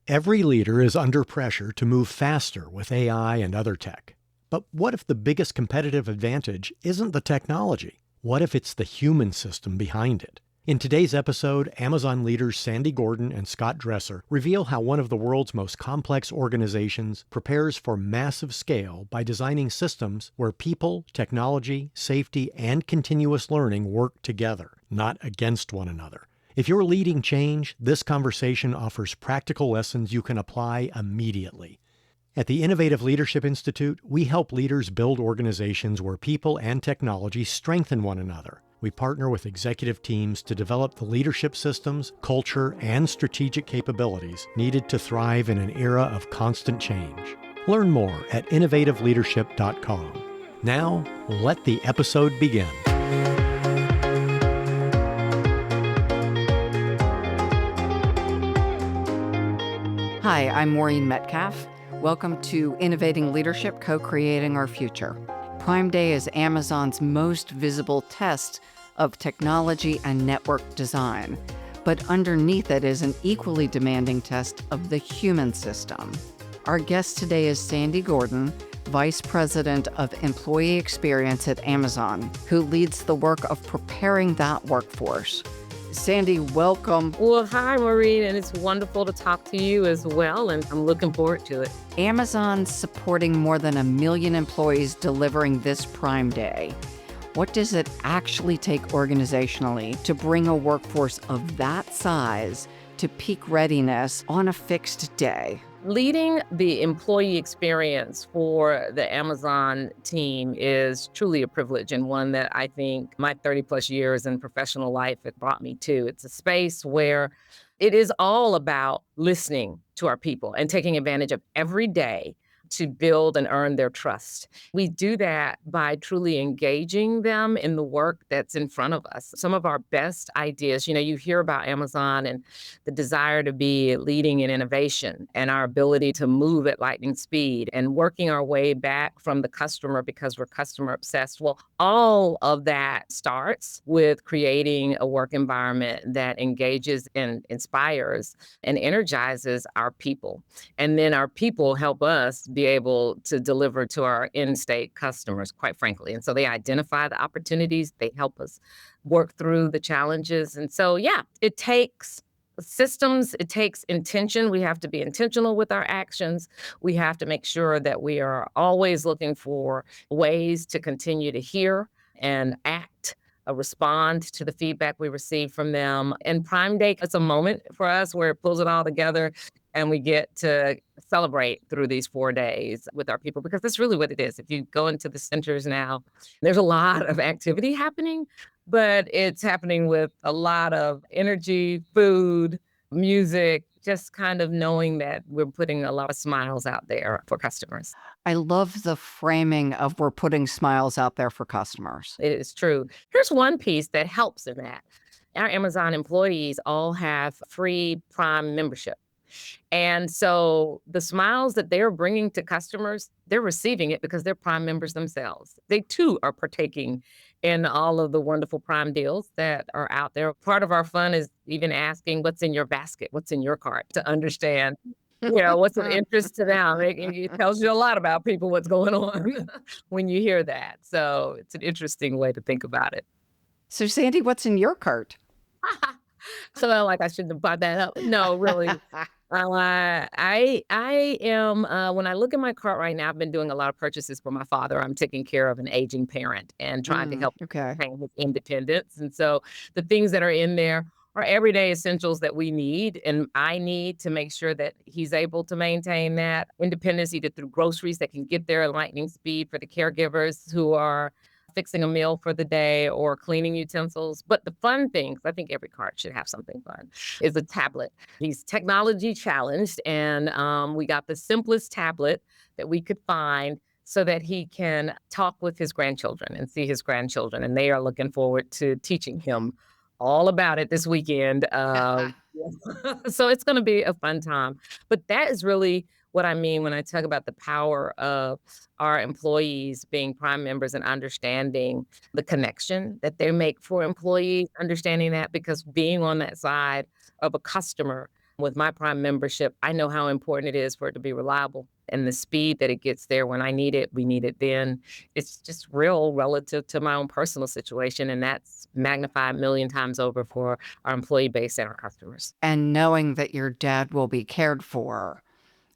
Every leader is under pressure to move faster with AI and other tech. But what if the biggest competitive advantage isn't the technology? What if it's the human system behind it? In today's episode, Amazon leaders Sandy Gordon and Scott Dresser reveal how one of the world's most complex organizations prepares for massive scale by designing systems where people, technology, safety, and continuous learning work together, not against one another. If you're leading change, this conversation offers practical lessons you can apply immediately. At the Innovative Leadership Institute, we help leaders build organizations where people and technology strengthen one another. We partner with executive teams to develop the leadership systems, culture, and strategic capabilities needed to thrive in an era of constant change. Learn more at innovativeleadership.com. Now, let the episode begin. Hi, I'm Maureen Metcalf. Welcome to Innovating Leadership, Co-Creating Our Future. Prime Day is Amazon's most visible test of technology and network design, but underneath it is an equally demanding test of the human system. Our guest today is Sandy Gordon, Vice President of Employee Experience at Amazon, who leads the work of preparing that workforce. Sandy, welcome. Well, hi, Maureen, and it's wonderful to talk to you as well, and I'm looking forward to it. Amazon's supporting more than 1 million employees delivering this Prime Day. What does it actually take organizationally to bring a workforce of that size to peak readiness on a fixed day? Leading the employee experience for the Amazon team is truly a privilege, and one that I think my 30 plus years in professional life have brought me to. It's a space where it is all about listening to our people and taking advantage of every day to build and earn their trust. We do that by truly engaging them in the work that's in front of us. Some of our best ideas, you hear about Amazon and the desire to be leading in innovation and our ability to move at lightning speed and working our way back from the customer because we're customer obsessed. Well, all of that starts with creating a work environment that engages and inspires and energizes our people. And then our people help us be able to deliver to our in-state customers, quite frankly. And so they identify the opportunities, they help us work through the challenges. And so, it takes systems, it takes intention. We have to be intentional with our actions. We have to make sure that we are always looking for ways to continue to hear and act, respond to the feedback we receive from them. And Prime Day is a moment for us where it pulls it all together and we get to celebrate through these 4 days with our people, because that's really what it is. If you go into the centers now, there's a lot of activity happening, but it's happening with a lot of energy, food, music, just kind of knowing that we're putting a lot of smiles out there for customers. I love the framing of we're putting smiles out there for customers. It is true. Here's one piece that helps in that. Our Amazon employees all have free Prime membership. And so the smiles that they're bringing to customers, they're receiving it because they're Prime members themselves. They too are partaking in all of the wonderful Prime deals that are out there. Part of our fun is even asking what's in your basket, what's in your cart, to understand, what's of interest to them. It tells you a lot about people, what's going on when you hear that. So it's an interesting way to think about it. So Sandy, what's in your cart? So like I shouldn't have brought that up. No, really. I am, when I look at my cart right now, I've been doing a lot of purchases for my father. I'm taking care of an aging parent and trying to help maintain his independence. And so the things that are in there are everyday essentials that we need and I need to make sure that he's able to maintain that independence, either through groceries that can get there at lightning speed for the caregivers who are fixing a meal for the day or cleaning utensils. But the fun things, I think every cart should have something fun, is a tablet. He's technology challenged, and we got the simplest tablet that we could find so that he can talk with his grandchildren and see his grandchildren. And they are looking forward to teaching him all about it this weekend. So it's going to be a fun time. But that is really what I mean when I talk about the power of our employees being Prime members and understanding the connection that they make for employees, understanding that, because being on that side of a customer With my Prime membership, I know how important it is for it to be reliable and the speed that it gets there when I need it, we need it then. It's just real relative to my own personal situation. And that's magnified a million times over for our employee base and our customers. And knowing that your dad will be cared for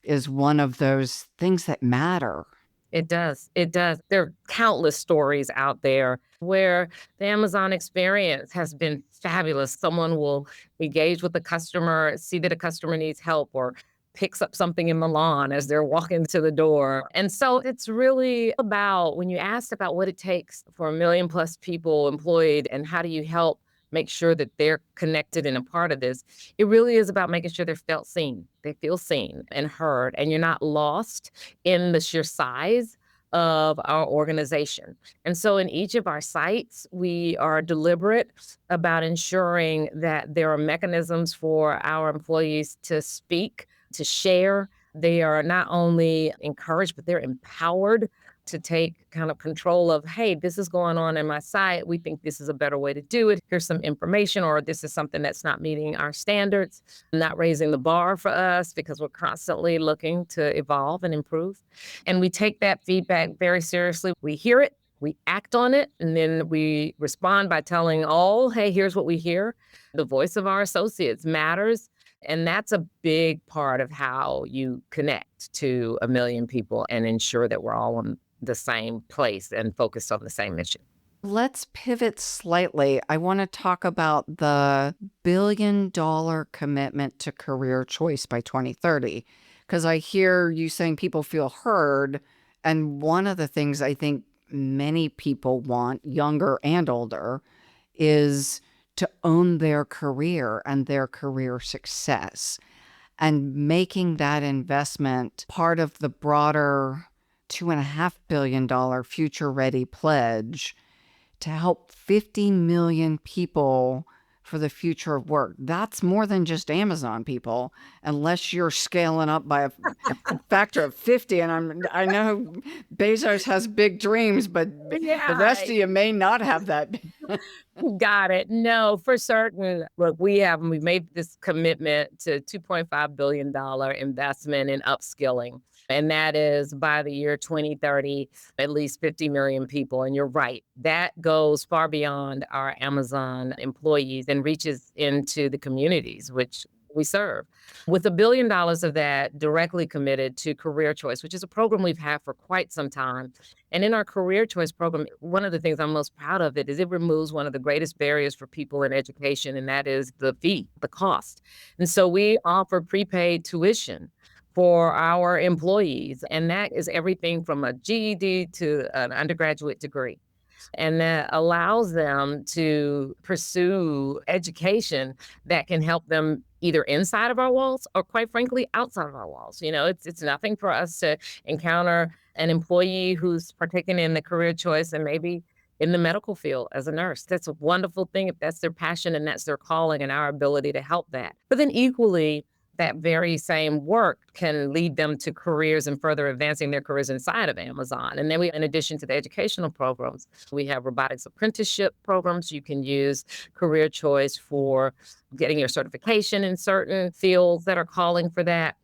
is one of those things that matter. It does. It does. There are countless stories out there where the Amazon experience has been fabulous. Someone will engage with the customer, see that a customer needs help, or picks up something in the lawn as they're walking to the door. And so it's really about when you asked about what it takes for a million plus people employed and how do you help make sure that they're connected and a part of this, it really is about making sure they're felt seen. They feel seen and heard, and you're not lost in the sheer size of our organization. And so in each of our sites, we are deliberate about ensuring that there are mechanisms for our employees to speak, to share. They are not only encouraged, but they're empowered to take kind of control of, hey, this is going on in my site. We think this is a better way to do it. Here's some information, or this is something that's not meeting our standards, not raising the bar for us because we're constantly looking to evolve and improve. And we take that feedback very seriously. We hear it, we act on it, and then we respond by telling all, hey, here's what we hear. The voice of our associates matters. And that's a big part of how you connect to a million people and ensure that we're all on the same place and focused on the same mission. Let's pivot slightly. I want to talk about the $1 billion commitment to career choice by 2030, because I hear you saying people feel heard. And one of the things I think many people want, younger and older, is to own their career and their career success. And making that investment part of the broader $2.5 billion Future Ready pledge to help 50 million people for the future of work. That's more than just Amazon people, unless you're scaling up by a factor of 50. And I know Bezos has big dreams, but the rest of you may not have that. Got it. No, for certain. Look, we've made this commitment to $2.5 billion investment in upskilling. And that is by the year 2030, at least 50 million people. And you're right, that goes far beyond our Amazon employees and reaches into the communities which we serve. With $1 billion of that directly committed to Career Choice, which is a program we've had for quite some time. And in our Career Choice program, one of the things I'm most proud of it is it removes one of the greatest barriers for people in education, and that is the fee, the cost. And so we offer prepaid tuition for our employees, and that is everything from a GED to an undergraduate degree. And that allows them to pursue education that can help them either inside of our walls or, quite frankly, outside of our walls. You know, it's nothing for us to encounter an employee who's partaking in the career choice and maybe in the medical field as a nurse. That's a wonderful thing if that's their passion and that's their calling and our ability to help that. But then equally, that very same work can lead them to careers and further advancing their careers inside of Amazon. And then in addition to the educational programs, we have robotics apprenticeship programs. You can use Career Choice for getting your certification in certain fields that are calling for that.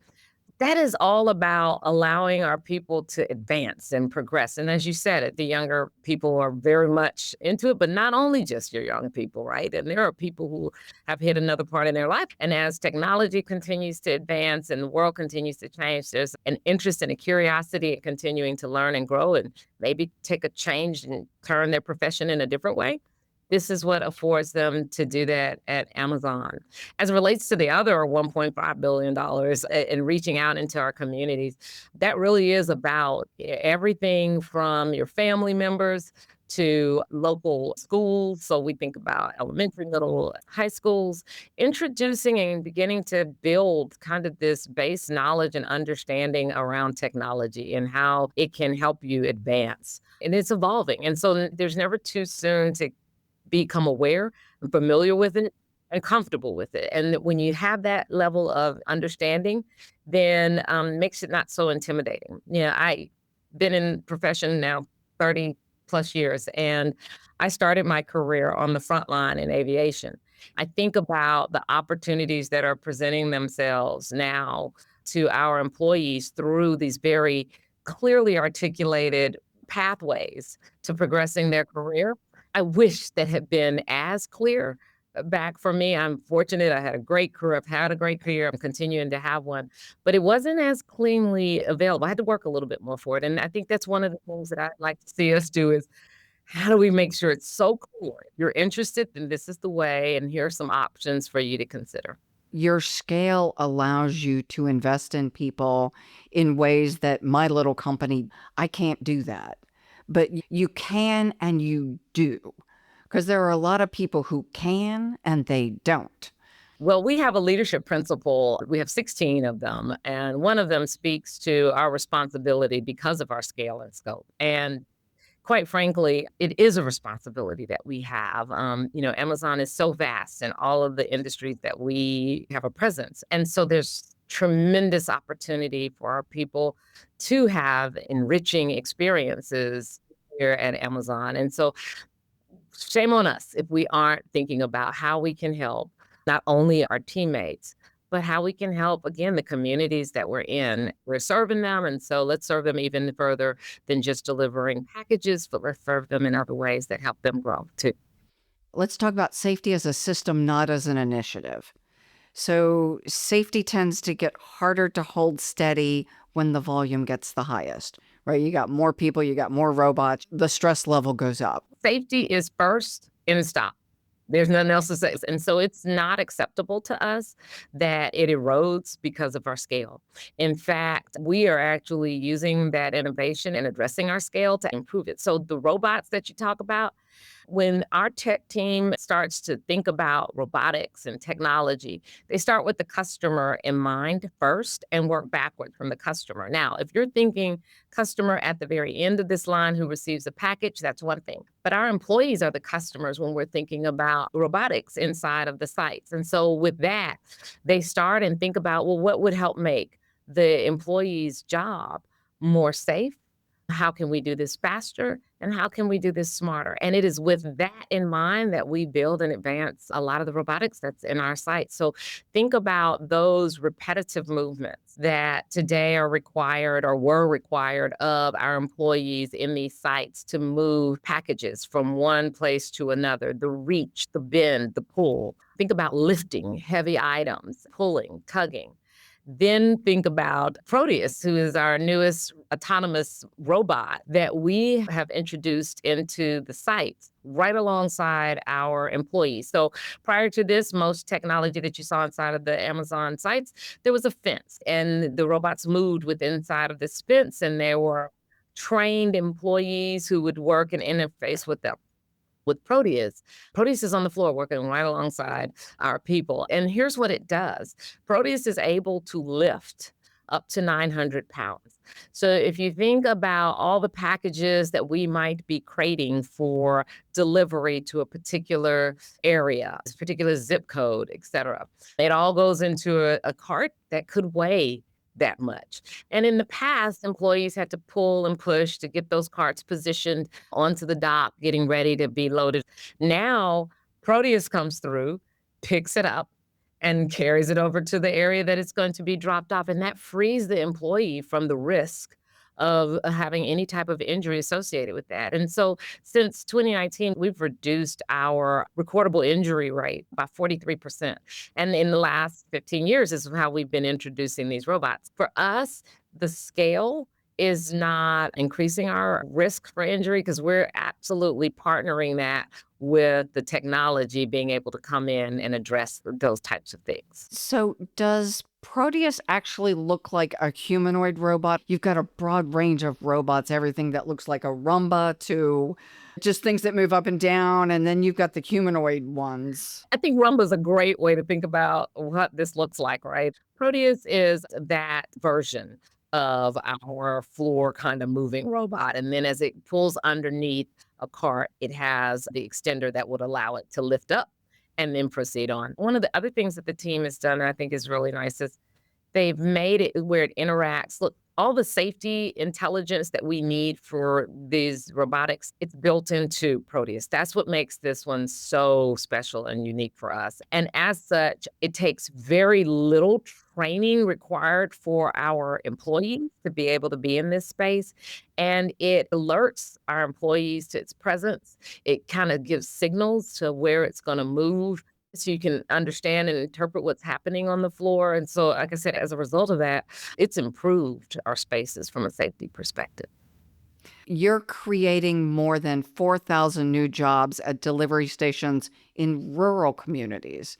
That is all about allowing our people to advance and progress. And as you said it, the younger people are very much into it, but not only just your young people, right? And there are people who have hit another part in their life. And as technology continues to advance and the world continues to change, there's an interest and a curiosity in continuing to learn and grow and maybe take a change and turn their profession in a different way. This is what affords them to do that at Amazon. As it relates to the other $1.5 billion and reaching out into our communities, that really is about everything from your family members to local schools. So we think about elementary, middle, high schools, introducing and beginning to build kind of this base knowledge and understanding around technology and how it can help you advance. And it's evolving. And so there's never too soon to become aware and familiar with it and comfortable with it. And when you have that level of understanding, then makes it not so intimidating. I've been in profession now 30 plus years, and I started my career on the front line in aviation. I think about the opportunities that are presenting themselves now to our employees through these very clearly articulated pathways to progressing their career. I wish that had been as clear back for me. I'm fortunate. I had a great career. I've had a great career. I'm continuing to have one, but it wasn't as cleanly available. I had to work a little bit more for it. And I think that's one of the things that I'd like to see us do is how do we make sure it's so clear? If you're interested, then this is the way, and here are some options for you to consider. Your scale allows you to invest in people in ways that my little company, I can't do that. But you can and you do, because there are a lot of people who can and they don't. Well, we have a leadership principle. We have 16 of them, and one of them speaks to our responsibility because of our scale and scope. And quite frankly, it is a responsibility that we have. Amazon is so vast in all of the industries that we have a presence. And so there's tremendous opportunity for our people to have enriching experiences here at Amazon. And so shame on us if we aren't thinking about how we can help not only our teammates, but how we can help, again, the communities that we're in. We're serving them, and so let's serve them even further than just delivering packages, but let's serve them in other ways that help them grow too. Let's talk about safety as a system, not as an initiative. So safety tends to get harder to hold steady when the volume gets the highest, right? You got more people, you got more robots, the stress level goes up. Safety is first and stop. There's nothing else to say. And so it's not acceptable to us that it erodes because of our scale. In fact, we are actually using that innovation and addressing our scale to improve it. So the robots that you talk about, when our tech team starts to think about robotics and technology, they start with the customer in mind first and work backward from the customer. Now, if you're thinking customer at the very end of this line who receives a package, that's one thing. But our employees are the customers when we're thinking about robotics inside of the sites. And so with that, they start and think about, well, what would help make the employee's job more safe? How can we do this faster? And how can we do this smarter? And it is with that in mind that we build and advance a lot of the robotics that's in our site. So think about those repetitive movements that today are required or were required of our employees in these sites to move packages from one place to another, the reach, the bend, the pull. Think about lifting heavy items, pulling, tugging. Then think about Proteus, who is our newest autonomous robot that we have introduced into the sites right alongside our employees. So prior to this, most technology that you saw inside of the Amazon sites, there was a fence and the robots moved within inside of this fence, and there were trained employees who would work and interface with them. With Proteus, Proteus is on the floor working right alongside our people. And here's what it does. Proteus is able to lift up to 900 pounds. So if you think about all the packages that we might be crating for delivery to a particular area, a particular zip code, et cetera, it all goes into a cart that could weigh that much. And in the past, employees had to pull and push to get those carts positioned onto the dock, getting ready to be loaded. Now, Proteus comes through, picks it up, and carries it over to the area that it's going to be dropped off. And that frees the employee from the risk of having any type of injury associated with that. And so since 2019, we've reduced our recordable injury rate by 43%. And in the last 15 years is how we've been introducing these robots. For us, the scale is not increasing our risk for injury because we're absolutely partnering that with the technology being able to come in and address those types of things. So does Proteus actually look like a humanoid robot? You've got a broad range of robots, everything that looks like a Roomba to just things that move up and down, and then you've got the humanoid ones. I think Roomba is a great way to think about what this looks like, right? Proteus is that version of our floor kind of moving robot. And then as it pulls underneath a cart, it has the extender that would allow it to lift up and then proceed on. One of the other things that the team has done, and I think is really nice, is They've made it where it interacts. Look, all the safety intelligence that we need for these robotics, it's built into Proteus. That's what makes this one so special and unique for us. And as such, it takes very little training required for our employees to be able to be in this space. And it alerts our employees to its presence. It kind of gives signals to where it's going to move so you can understand and interpret what's happening on the floor. And so, like I said, as a result of that, it's improved our spaces from a safety perspective. You're creating more than 4,000 new jobs at delivery stations in rural communities.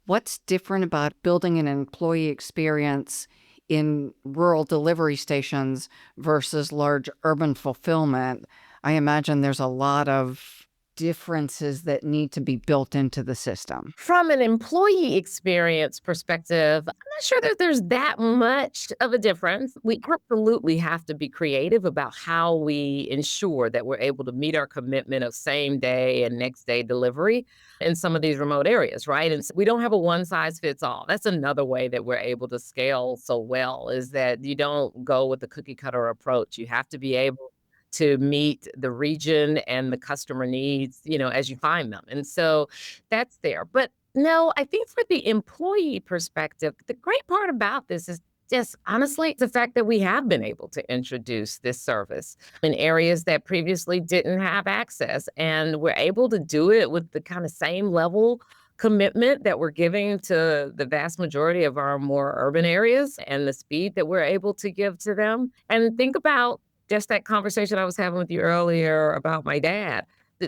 What's different about building an employee experience in rural delivery stations versus large urban fulfillment? I imagine there's a lot of differences that need to be built into the system. From an employee experience perspective, I'm not sure that there's that much of a difference. We absolutely have to be creative about how we ensure that we're able to meet our commitment of same day and next day delivery in some of these remote areas, right? And so we don't have a one size fits all. That's another way that we're able to scale so well, is that you don't go with the cookie cutter approach. You have to be able to meet the region and the customer needs, as you find them. And so that's there. But no, I think for the employee perspective, the great part about this is just honestly the fact that we have been able to introduce this service in areas that previously didn't have access. And we're able to do it with the kind of same level commitment that we're giving to the vast majority of our more urban areas and the speed that we're able to give to them. And think about just that conversation I was having with you earlier about my dad.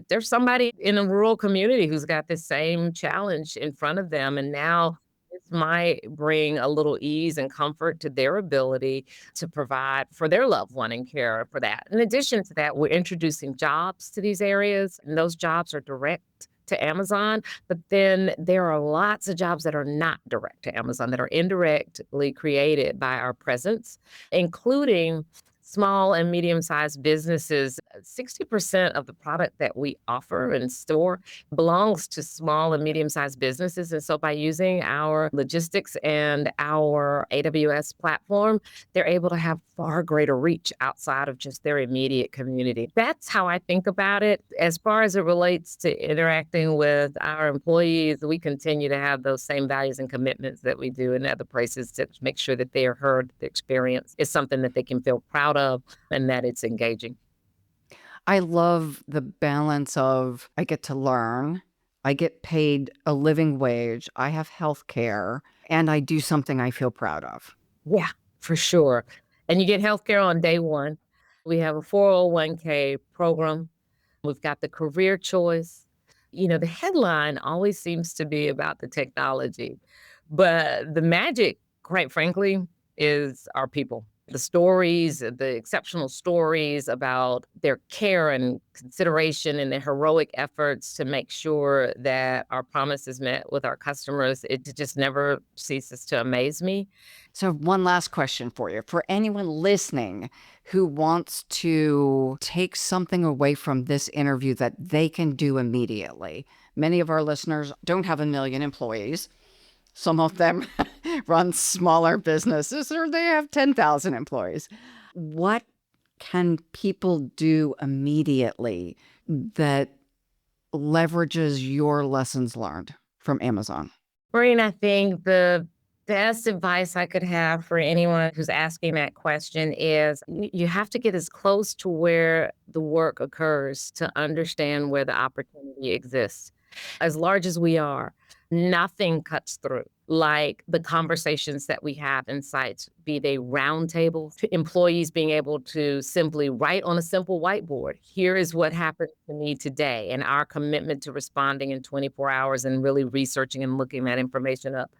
There's somebody in a rural community who's got the same challenge in front of them. And now this might bring a little ease and comfort to their ability to provide for their loved one and care for that. In addition to that, we're introducing jobs to these areas, and those jobs are direct to Amazon. But then there are lots of jobs that are not direct to Amazon, that are indirectly created by our presence, including small and medium-sized businesses. 60% of the product that we offer and store belongs to small and medium-sized businesses. And so by using our logistics and our AWS platform, they're able to have far greater reach outside of just their immediate community. That's how I think about it. As far as it relates to interacting with our employees, we continue to have those same values and commitments that we do in other places to make sure that they are heard, the experience is something that they can feel proud of, and that it's engaging. I love the balance of I get to learn, I get paid a living wage, I have health care, and I do something I feel proud of. Yeah, for sure. And you get healthcare on day one. We have a 401k program. We've got the career choice. The headline always seems to be about the technology, but the magic, quite frankly, is our people. The stories, the exceptional stories about their care and consideration and their heroic efforts to make sure that our promise is met with our customers, it just never ceases to amaze me. So one last question for you. For anyone listening who wants to take something away from this interview that they can do immediately, many of our listeners don't have 1 million employees. Some of them run smaller businesses, or they have 10,000 employees. What can people do immediately that leverages your lessons learned from Amazon? Maureen, I think the best advice I could have for anyone who's asking that question is you have to get as close to where the work occurs to understand where the opportunity exists. As large as we are, nothing cuts through like the conversations that we have in sites, be they roundtables, employees being able to simply write on a simple whiteboard, here is what happened to me today, and our commitment to responding in 24 hours and really researching and looking that information up,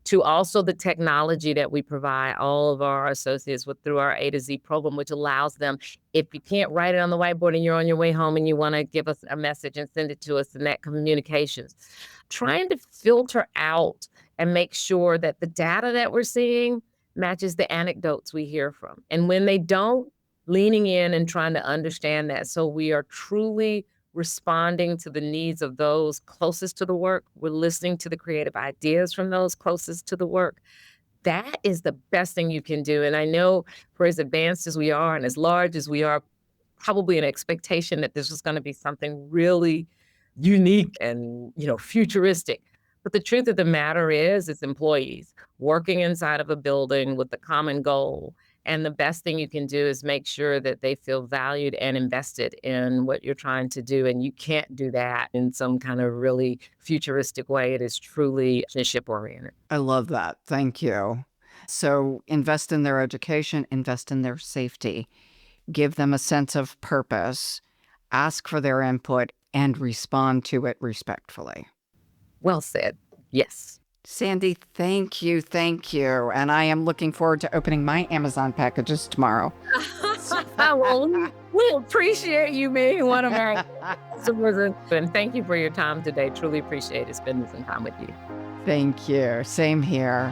to also the technology that we provide all of our associates with through our A to Z program, which allows them, if you can't write it on the whiteboard and you're on your way home and you want to give us a message and send it to us in that communications, trying to filter out and make sure that the data that we're seeing matches the anecdotes we hear from. And when they don't, leaning in and trying to understand that so we are truly responding to the needs of those closest to the work. We're listening to the creative ideas from those closest to the work. That is the best thing you can do. And I know for as advanced as we are and as large as we are, probably an expectation that this was going to be something really unique and, futuristic. But the truth of the matter is, it's employees working inside of a building with a common goal. And the best thing you can do is make sure that they feel valued and invested in what you're trying to do. And you can't do that in some kind of really futuristic way. It is truly relationship oriented. I love that. Thank you. So invest in their education, invest in their safety, give them a sense of purpose, ask for their input, and respond to it respectfully. Well said. Yes. Sandy, thank you. Thank you. And I am looking forward to opening my Amazon packages tomorrow. Well, we appreciate you being one of our customers. And thank you for your time today. Truly appreciate it spending some time with you. Thank you. Same here.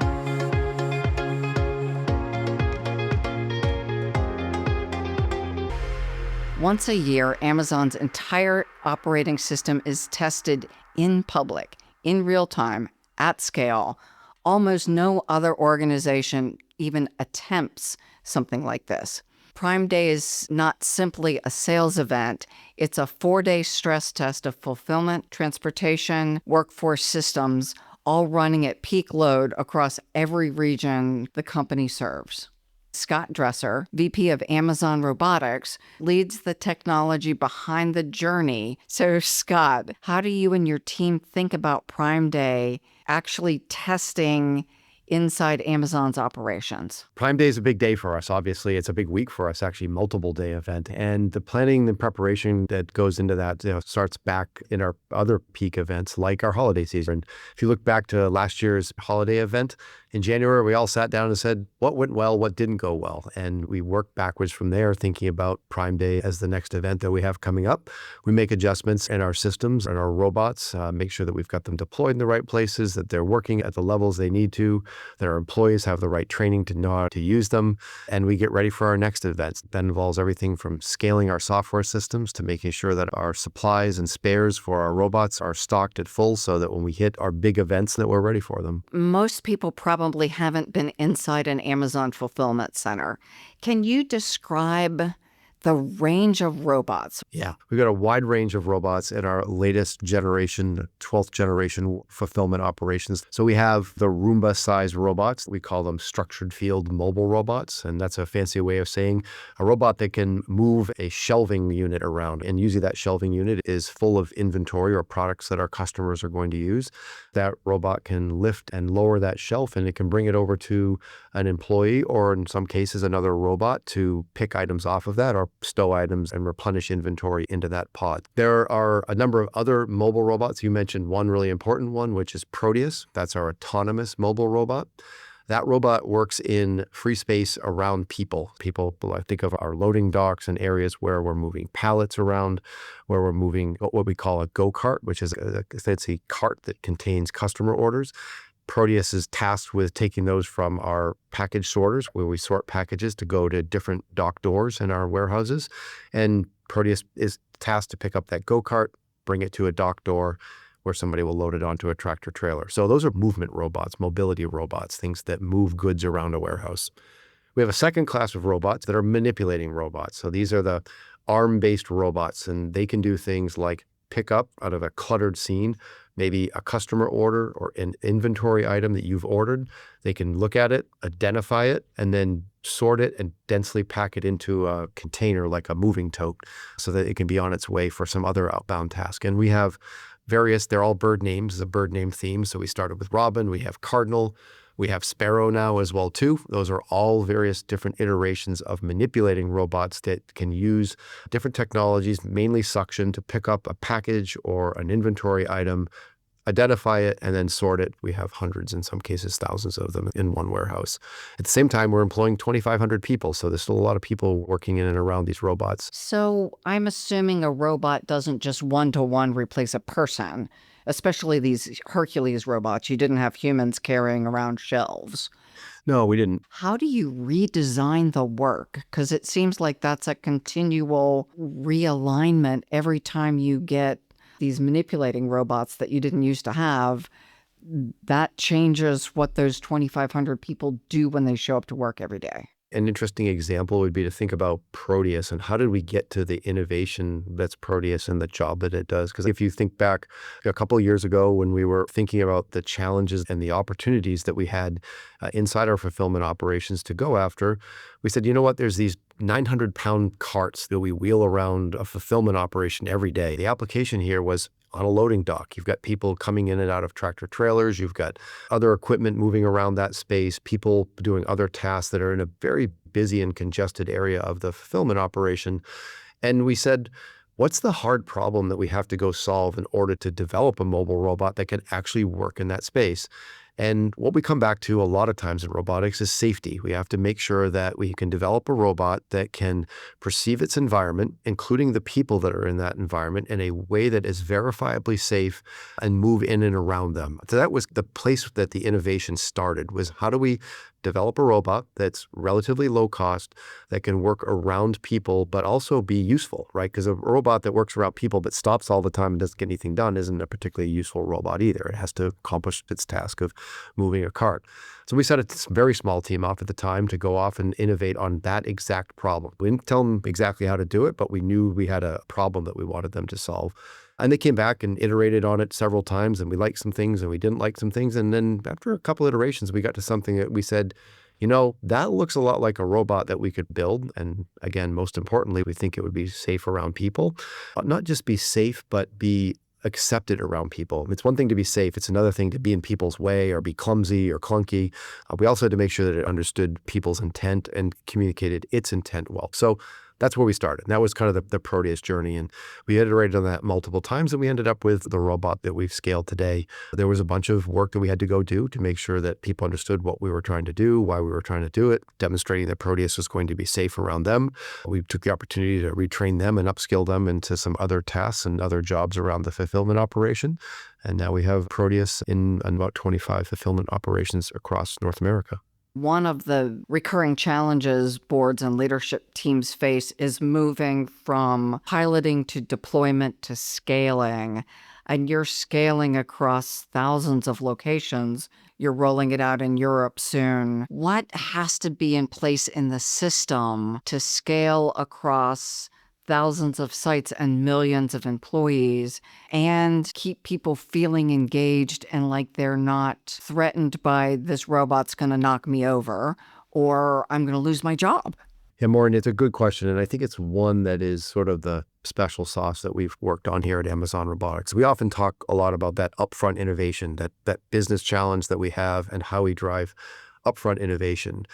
Once a year, Amazon's entire operating system is tested in public, in real time, at scale. Almost no other organization even attempts something like this. Prime Day is not simply a sales event. It's a 4-day stress test of fulfillment, transportation, workforce systems, all running at peak load across every region the company serves. Scott Dresser, VP of Amazon Robotics, leads the technology behind the journey. So, Scott, how do you and your team think about Prime Day actually testing inside Amazon's operations? Prime Day is a big day for us. Obviously, it's a big week for us, actually, multiple day event. And the planning and preparation that goes into that starts back in our other peak events, like our holiday season. If you look back to last year's holiday event, in January, we all sat down and said, what went well, what didn't go well? And we worked backwards from there, thinking about Prime Day as the next event that we have coming up. We make adjustments in our systems and our robots, make sure that we've got them deployed in the right places, that they're working at the levels they need to, that our employees have the right training to know how to use them, and we get ready for our next events. That involves everything from scaling our software systems to making sure that our supplies and spares for our robots are stocked at full so that when we hit our big events that we're ready for them. Most people probably haven't been inside an Amazon fulfillment center. Can you describe the range of robots? Yeah, we've got a wide range of robots in our latest generation, 12th generation fulfillment operations. So we have the Roomba-sized robots. We call them structured field mobile robots. And that's a fancy way of saying a robot that can move a shelving unit around. And usually that shelving unit is full of inventory or products that our customers are going to use. That robot can lift and lower that shelf, and it can bring it over to an employee or in some cases another robot to pick items off of that or stow items and replenish inventory into that pod. There are a number of other mobile robots. You mentioned one really important one, which is Proteus. That's our autonomous mobile robot. That robot works in free space around people. I think of our loading docks and areas where we're moving pallets around, where we're moving what we call a go-kart, which is a fancy cart that contains customer orders. Proteus is tasked with taking those from our package sorters, where we sort packages to go to different dock doors in our warehouses. And Proteus is tasked to pick up that go-kart, bring it to a dock door where somebody will load it onto a tractor trailer. So those are movement robots, mobility robots, things that move goods around a warehouse. We have a second class of robots that are manipulating robots. So these are the arm-based robots, and they can do things like pick up out of a cluttered scene, maybe a customer order or an inventory item that you've ordered. They can look at it, identify it, and then sort it and densely pack it into a container like a moving tote so that it can be on its way for some other outbound task. And we have they're all bird names, it's a bird name theme. So we started with Robin, we have Cardinal, we have Sparrow now as well too. Those are all various different iterations of manipulating robots that can use different technologies, mainly suction, to pick up a package or an inventory item, identify it, and then sort it. We have hundreds, in some cases thousands of them in one warehouse. At the same time, we're employing 2,500 people, so there's still a lot of people working in and around these robots. So I'm assuming a robot doesn't just one-to-one replace a person, especially these Hercules robots. You didn't have humans carrying around shelves. No, we didn't. How do you redesign the work? Because it seems like that's a continual realignment every time you get these manipulating robots that you didn't used to have. that changes what those 2,500 people do when they show up to work every day. An interesting example would be to think about Proteus and how did we get to the innovation that's Proteus and the job that it does. Because if you think back a couple of years ago when we were thinking about the challenges and the opportunities that we had inside our fulfillment operations to go after, we said, you know what, there's these 900-pound carts that we wheel around a fulfillment operation every day. The application here was on a loading dock. You've got people coming in and out of tractor trailers. You've got other equipment moving around that space, people doing other tasks that are in a very busy and congested area of the fulfillment operation. And we said, what's the hard problem that we have to go solve in order to develop a mobile robot that can actually work in that space? And what we come back to a lot of times in robotics is safety. We have to make sure that we can develop a robot that can perceive its environment, including the people that are in that environment, in a way that is verifiably safe and move in and around them. So that was the place that the innovation started, was how do we develop a robot that's relatively low cost, that can work around people, but also be useful, right? Because a robot that works around people but stops all the time and doesn't get anything done isn't a particularly useful robot either. It has to accomplish its task of moving a cart. So we set a very small team off at the time to go off and innovate on that exact problem. We didn't tell them exactly how to do it, but we knew we had a problem that we wanted them to solve. And they came back and iterated on it several times, and we liked some things and we didn't like some things. And then after a couple iterations, we got to something that we said, you know, that looks a lot like a robot that we could build. And again, most importantly, we think it would be safe around people. Not just be safe, but be accepted around people. It's one thing to be safe. It's another thing to be in people's way or be clumsy or clunky. We also had to make sure that it understood people's intent and communicated its intent well. So that's where we started. And that was kind of the Proteus journey. And we iterated on that multiple times, and we ended up with the robot that we've scaled today. There was a bunch of work that we had to go do to make sure that people understood what we were trying to do, why we were trying to do it, demonstrating that Proteus was going to be safe around them. We took the opportunity to retrain them and upskill them into some other tasks and other jobs around the fulfillment operation. And now we have Proteus in about 25 fulfillment operations across North America. One of the recurring challenges boards and leadership teams face is moving from piloting to deployment to scaling. And you're scaling across thousands of locations. You're rolling it out in Europe soon. What has to be in place in the system to scale across thousands of sites and millions of employees and keep people feeling engaged and like they're not threatened by this robot's going to knock me over or I'm going to lose my job? Yeah, Maureen, it's a good question. And I think it's one that is sort of the special sauce that we've worked on here at Amazon Robotics. We often talk a lot about that upfront innovation, that business challenge that we have and how we drive upfront innovation.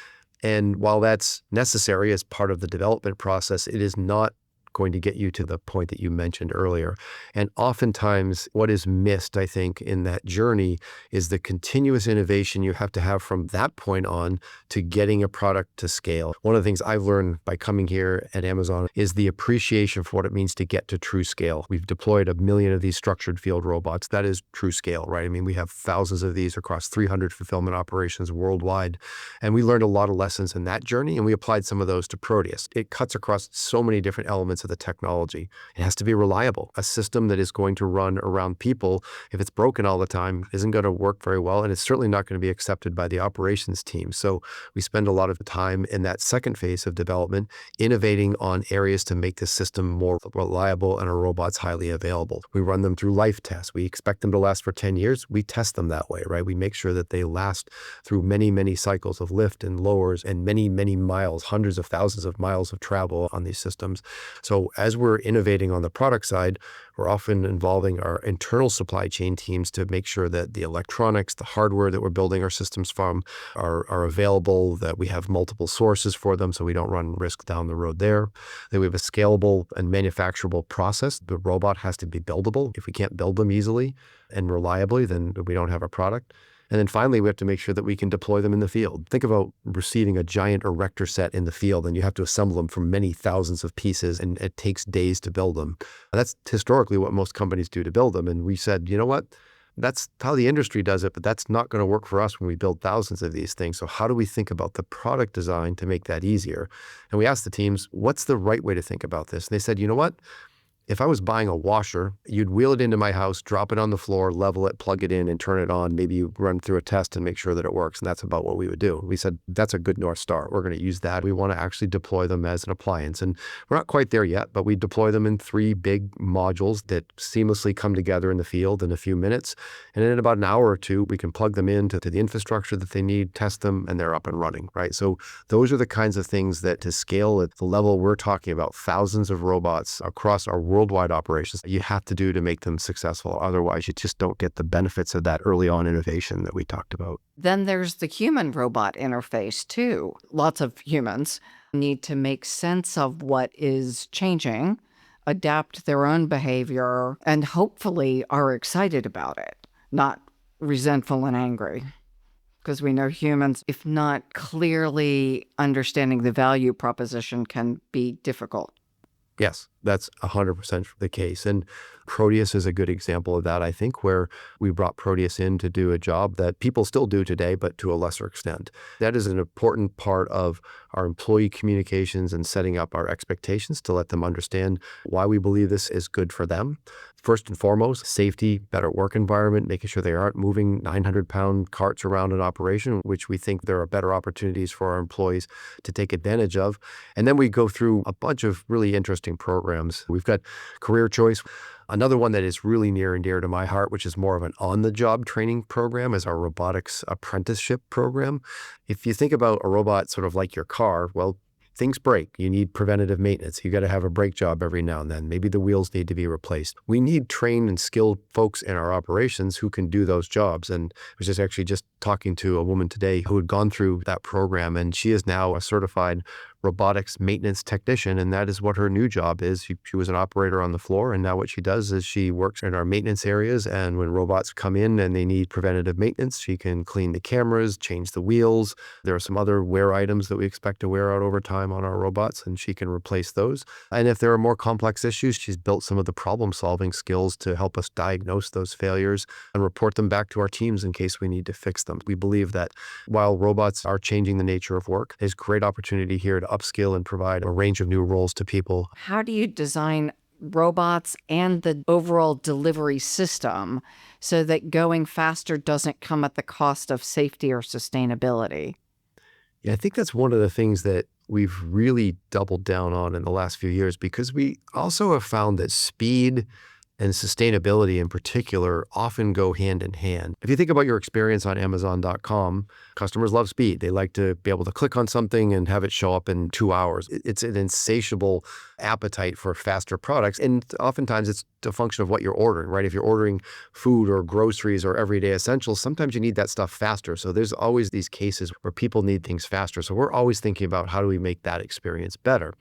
And while that's necessary as part of the development process, it is not going to get you to the point that you mentioned earlier. And oftentimes what is missed, I think, in that journey is the continuous innovation you have to have from that point on to getting a product to scale. One of the things I've learned by coming here at Amazon is the appreciation for what it means to get to true scale. We've deployed 1 million of these structured field robots. That is true scale, right? I mean, we have thousands of these across 300 fulfillment operations worldwide. And we learned a lot of lessons in that journey, and we applied some of those to Proteus. It cuts across so many different elements of the technology. It has to be reliable. A system that is going to run around people, if it's broken all the time, isn't going to work very well, and it's certainly not going to be accepted by the operations team. So we spend a lot of time in that second phase of development, innovating on areas to make the system more reliable and our robots highly available. We run them through life tests. We expect them to last for 10 years. We test them that way, right? We make sure that they last through many, many cycles of lift and lowers and many, many miles, hundreds of thousands of miles of travel on these systems. So as we're innovating on the product side, we're often involving our internal supply chain teams to make sure that the electronics, the hardware that we're building our systems from are available, that we have multiple sources for them so we don't run risk down the road there, that we have a scalable and manufacturable process. The robot has to be buildable. If we can't build them easily and reliably, then we don't have a product. And then finally, we have to make sure that we can deploy them in the field. Think about receiving a giant erector set in the field, and you have to assemble them from many thousands of pieces, and it takes days to build them. That's historically what most companies do to build them. And we said, you know what? That's how the industry does it, but that's not going to work for us when we build thousands of these things. So how do we think about the product design to make that easier? And we asked the teams, what's the right way to think about this? And they said, you know what? If I was buying a washer, you'd wheel it into my house, drop it on the floor, level it, plug it in, and turn it on. Maybe you run through a test and make sure that it works. And that's about what we would do. We said, that's a good North Star. We're going to use that. We want to actually deploy them as an appliance. And we're not quite there yet, but we deploy them in 3 big modules that seamlessly come together in the field in a few minutes. And in about an hour or 2, we can plug them into the infrastructure that they need, test them, and they're up and running, right? So those are the kinds of things that to scale at the level we're talking about, thousands of robots across our worldwide operations, you have to do to make them successful. Otherwise, you just don't get the benefits of that early on innovation that we talked about. Then there's the human-robot interface, too. Lots of humans need to make sense of what is changing, adapt their own behavior, and hopefully are excited about it, not resentful and angry. Because we know humans, if not clearly understanding the value proposition, can be difficult. Yes, that's 100% the case. And Proteus is a good example of that, I think, where we brought Proteus in to do a job that people still do today, but to a lesser extent. That is an important part of our employee communications and setting up our expectations to let them understand why we believe this is good for them. First and foremost, safety, better work environment, making sure they aren't moving 900-pound carts around an operation, which we think there are better opportunities for our employees to take advantage of. And then we go through a bunch of really interesting programs. We've got career choice. Another one that is really near and dear to my heart, which is more of an on-the-job training program, is our robotics apprenticeship program. If you think about a robot sort of like your car, well, things break. You need preventative maintenance. You got to have a brake job every now and then. Maybe the wheels need to be replaced. We need trained and skilled folks in our operations who can do those jobs. And I was just talking to a woman today who had gone through that program, and she is now a certified robotics maintenance technician, and that is what her new job is. She was an operator on the floor, and now what she does is she works in our maintenance areas, and when robots come in and they need preventative maintenance, she can clean the cameras, change the wheels. There are some other wear items that we expect to wear out over time on our robots, and she can replace those. And if there are more complex issues, she's built some of the problem-solving skills to help us diagnose those failures and report them back to our teams in case we need to fix them. We believe that while robots are changing the nature of work, there's great opportunity here to upskill and provide a range of new roles to people. How do you design robots and the overall delivery system so that going faster doesn't come at the cost of safety or sustainability? Yeah, I think that's one of the things that we've really doubled down on in the last few years, because we also have found that speed and sustainability in particular often go hand in hand. If you think about your experience on Amazon.com, customers love speed. They like to be able to click on something and have it show up in 2 hours. It's an insatiable appetite for faster products. And oftentimes it's a function of what you're ordering, right? If you're ordering food or groceries or everyday essentials, sometimes you need that stuff faster. So there's always these cases where people need things faster. So we're always thinking about how do we make that experience better.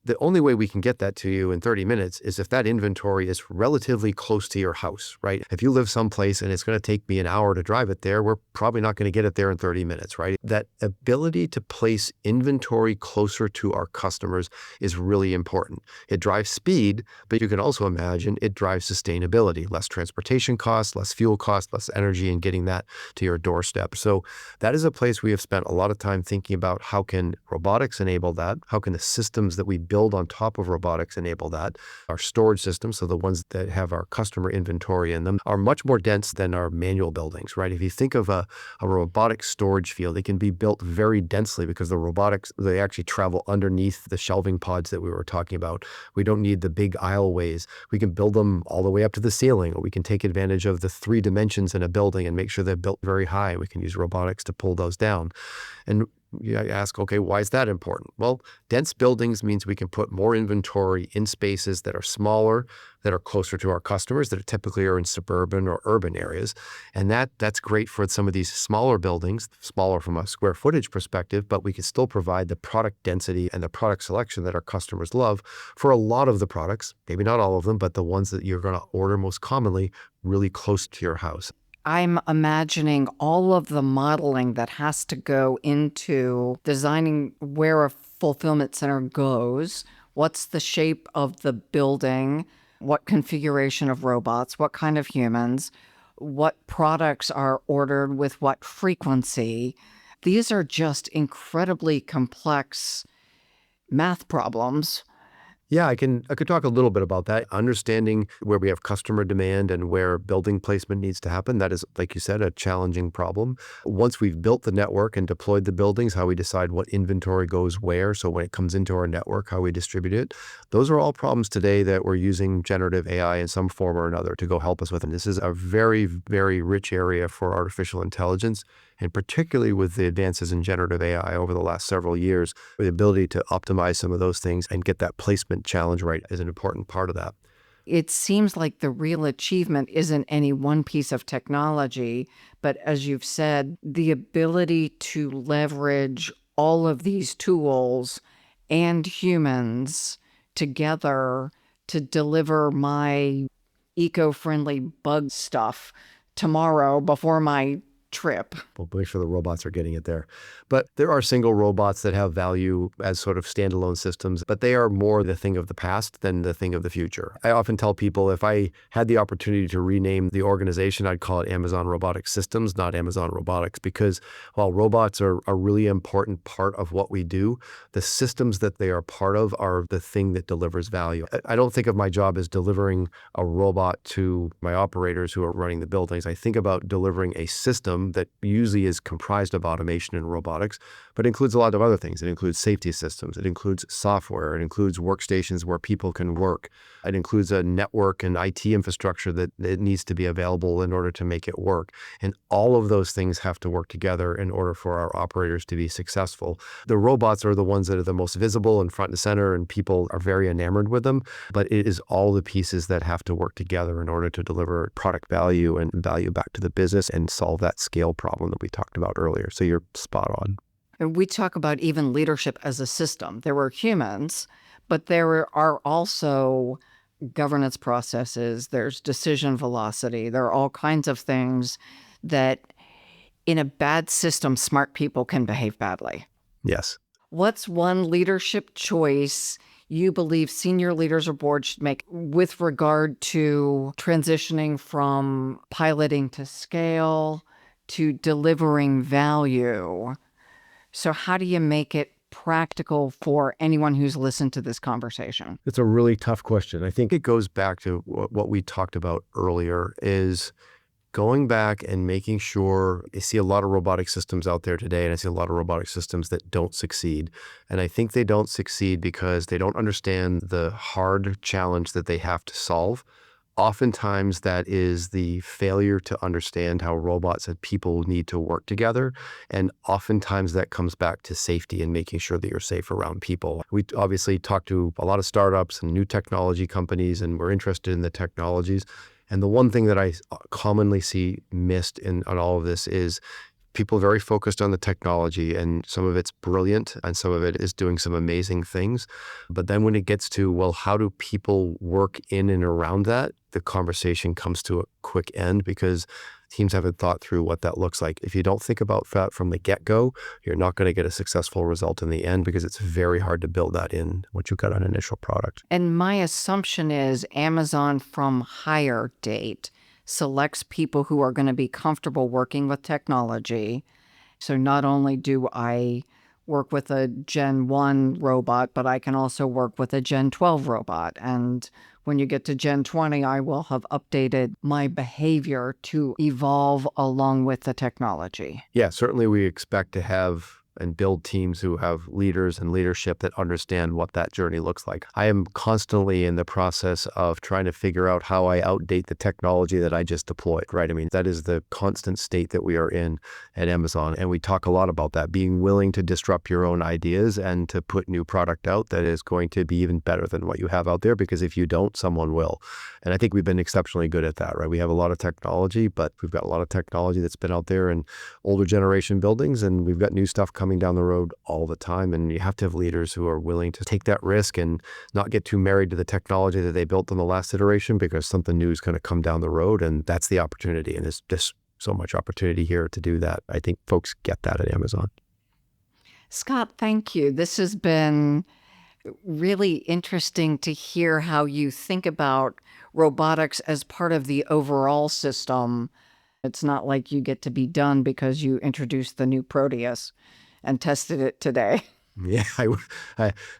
The only way we can get that to you in 30 minutes is if that inventory is relatively close to your house, right? If you live someplace and it's going to take me an hour to drive it there, we're probably not going to get it there in 30 minutes, right? That ability to place inventory closer to our customers is really important. It drives speed, but you can also imagine it drives sustainability, less transportation costs, less fuel costs, less energy in getting that to your doorstep. So that is a place we have spent a lot of time thinking about how can robotics enable that? How can the systems that we build on top of robotics enable that? Our storage systems, so the ones that have our customer inventory in them, are much more dense than our manual buildings, right? If you think of a robotic storage field, it can be built very densely because the robotics, they actually travel underneath the shelving pods that we were talking about. We don't need the big aisleways. We can build them all the way up to the ceiling, or we can take advantage of the 3 dimensions in a building and make sure they're built very high. We can use robotics to pull those down. And you ask, okay, why is that important? Well, dense buildings means we can put more inventory in spaces that are smaller, that are closer to our customers, that typically are in suburban or urban areas. And that's great for some of these smaller buildings, smaller from a square footage perspective, but we can still provide the product density and the product selection that our customers love for a lot of the products, maybe not all of them, but the ones that you're going to order most commonly really close to your house. I'm imagining all of the modeling that has to go into designing where a fulfillment center goes. What's the shape of the building? What configuration of robots? What kind of humans? What products are ordered with what frequency? These are just incredibly complex math problems Yeah, I could talk a little bit about that. Understanding where we have customer demand and where building placement needs to happen. That is, like you said, a challenging problem. Once we've built the network and deployed the buildings, how we decide what inventory goes where. So when it comes into our network, how we distribute it. Those are all problems today that we're using generative AI in some form or another to go help us with. And this is a very, very rich area for artificial intelligence. And particularly with the advances in generative AI over the last several years, the ability to optimize some of those things and get that placement challenge right is an important part of that. It seems like the real achievement isn't any one piece of technology, but as you've said, the ability to leverage all of these tools and humans together to deliver my eco-friendly bug stuff tomorrow before my trip. We'll make sure the robots are getting it there. But there are single robots that have value as sort of standalone systems, but they are more the thing of the past than the thing of the future. I often tell people if I had the opportunity to rename the organization, I'd call it Amazon Robotic Systems, not Amazon Robotics, because while robots are a really important part of what we do, the systems that they are part of are the thing that delivers value. I don't think of my job as delivering a robot to my operators who are running the buildings. I think about delivering a system that usually is comprised of automation and robotics, but includes a lot of other things. It includes safety systems. It includes software. It includes workstations where people can work. It includes a network and IT infrastructure that it needs to be available in order to make it work. And all of those things have to work together in order for our operators to be successful. The robots are the ones that are the most visible and front and center, and people are very enamored with them. But it is all the pieces that have to work together in order to deliver product value and value back to the business and solve that scale problem that we talked about earlier. So you're spot on. And we talk about even leadership as a system. There were humans, but there are also governance processes, there's decision velocity, there are all kinds of things that in a bad system, smart people can behave badly. Yes. What's one leadership choice you believe senior leaders or boards should make with regard to transitioning from piloting to scale to delivering value? So how do you make it practical for anyone who's listened to this conversation? It's a really tough question. I think it goes back to what we talked about earlier is going back and making sure. I see a lot of robotic systems out there today, and I see a lot of robotic systems that don't succeed. And I think they don't succeed because they don't understand the hard challenge that they have to solve. Oftentimes that is the failure to understand how robots and people need to work together. And oftentimes that comes back to safety and making sure that you're safe around people. We obviously talk to a lot of startups and new technology companies, and we're interested in the technologies. And the one thing that I commonly see missed in on all of this is people are very focused on the technology, and some of it's brilliant and some of it is doing some amazing things. But then when it gets to, well, how do people work in and around that? The conversation comes to a quick end because teams haven't thought through what that looks like. If you don't think about that from the get-go, you're not going to get a successful result in the end because it's very hard to build that in once you've got an initial product. And my assumption is Amazon from hire date selects people who are going to be comfortable working with technology. So not only do I work with a Gen 1 robot, but I can also work with a Gen 12 robot. And when you get to Gen 20, I will have updated my behavior to evolve along with the technology. Yeah, certainly we expect to have and build teams who have leaders and leadership that understand what that journey looks like. I am constantly in the process of trying to figure out how I outdate the technology that I just deployed, right? I mean, that is the constant state that we are in at Amazon. And we talk a lot about that, being willing to disrupt your own ideas and to put new product out that is going to be even better than what you have out there, because if you don't, someone will. And I think we've been exceptionally good at that, right? We have a lot of technology, but we've got a lot of technology that's been out there in older generation buildings, and we've got new stuff coming down the road all the time. And you have to have leaders who are willing to take that risk and not get too married to the technology that they built in the last iteration, because something new is going to come down the road, and that's the opportunity. And there's just so much opportunity here to do that. I think folks get that at Amazon. Scott, thank you. This has been really interesting to hear how you think about robotics as part of the overall system. It's not like you get to be done because you introduced the new Proteus and tested it today. Yeah,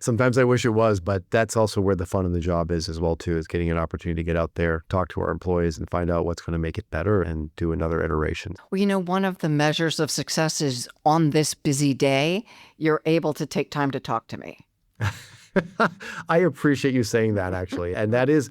sometimes I wish it was, but that's also where the fun of the job is as well, too, is getting an opportunity to get out there, talk to our employees and find out what's going to make it better and do another iteration. Well, one of the measures of success is on this busy day, you're able to take time to talk to me. I appreciate you saying that, actually. And that is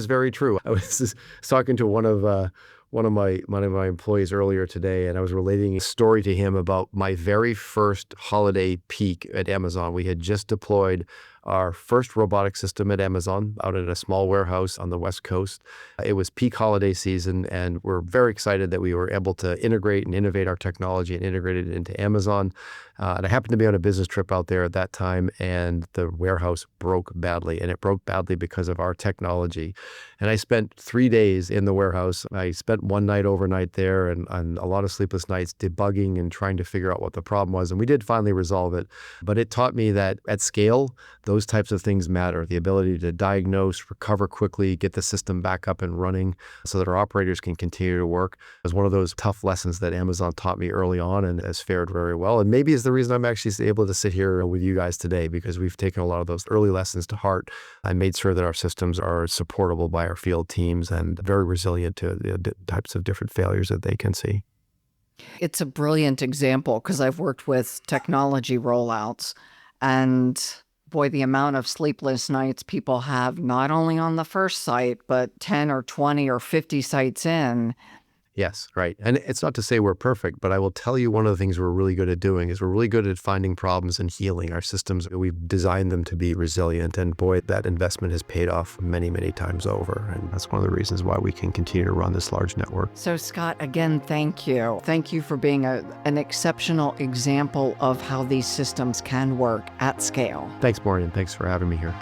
very true. I was just talking to one of my employees earlier today, and I was relating a story to him about my very first holiday peak at Amazon. We had just deployed our first robotic system at Amazon out at a small warehouse on the West Coast. It was peak holiday season, and we're very excited that we were able to integrate and innovate our technology and integrate it into Amazon. And I happened to be on a business trip out there at that time, and the warehouse broke badly. And it broke badly because of our technology. And I spent 3 days in the warehouse. I spent one night overnight there and a lot of sleepless nights debugging and trying to figure out what the problem was. And we did finally resolve it. But it taught me that at scale, those types of things matter. The ability to diagnose, recover quickly, get the system back up and running so that our operators can continue to work was one of those tough lessons that Amazon taught me early on and has fared very well. And maybe is the reason I'm actually able to sit here with you guys today, because we've taken a lot of those early lessons to heart. I made sure that our systems are supportable by our field teams and very resilient to the types of different failures that they can see. It's a brilliant example because I've worked with technology rollouts, and boy, the amount of sleepless nights people have, not only on the first site, but 10 or 20 or 50 sites in. Yes, right. And it's not to say we're perfect, but I will tell you one of the things we're really good at doing is we're really good at finding problems and healing our systems. We've designed them to be resilient, and boy, that investment has paid off many, many times over. And that's one of the reasons why we can continue to run this large network. So Scott, again, thank you. Thank you for being an exceptional example of how these systems can work at scale. Thanks, Maureen. Thanks for having me here.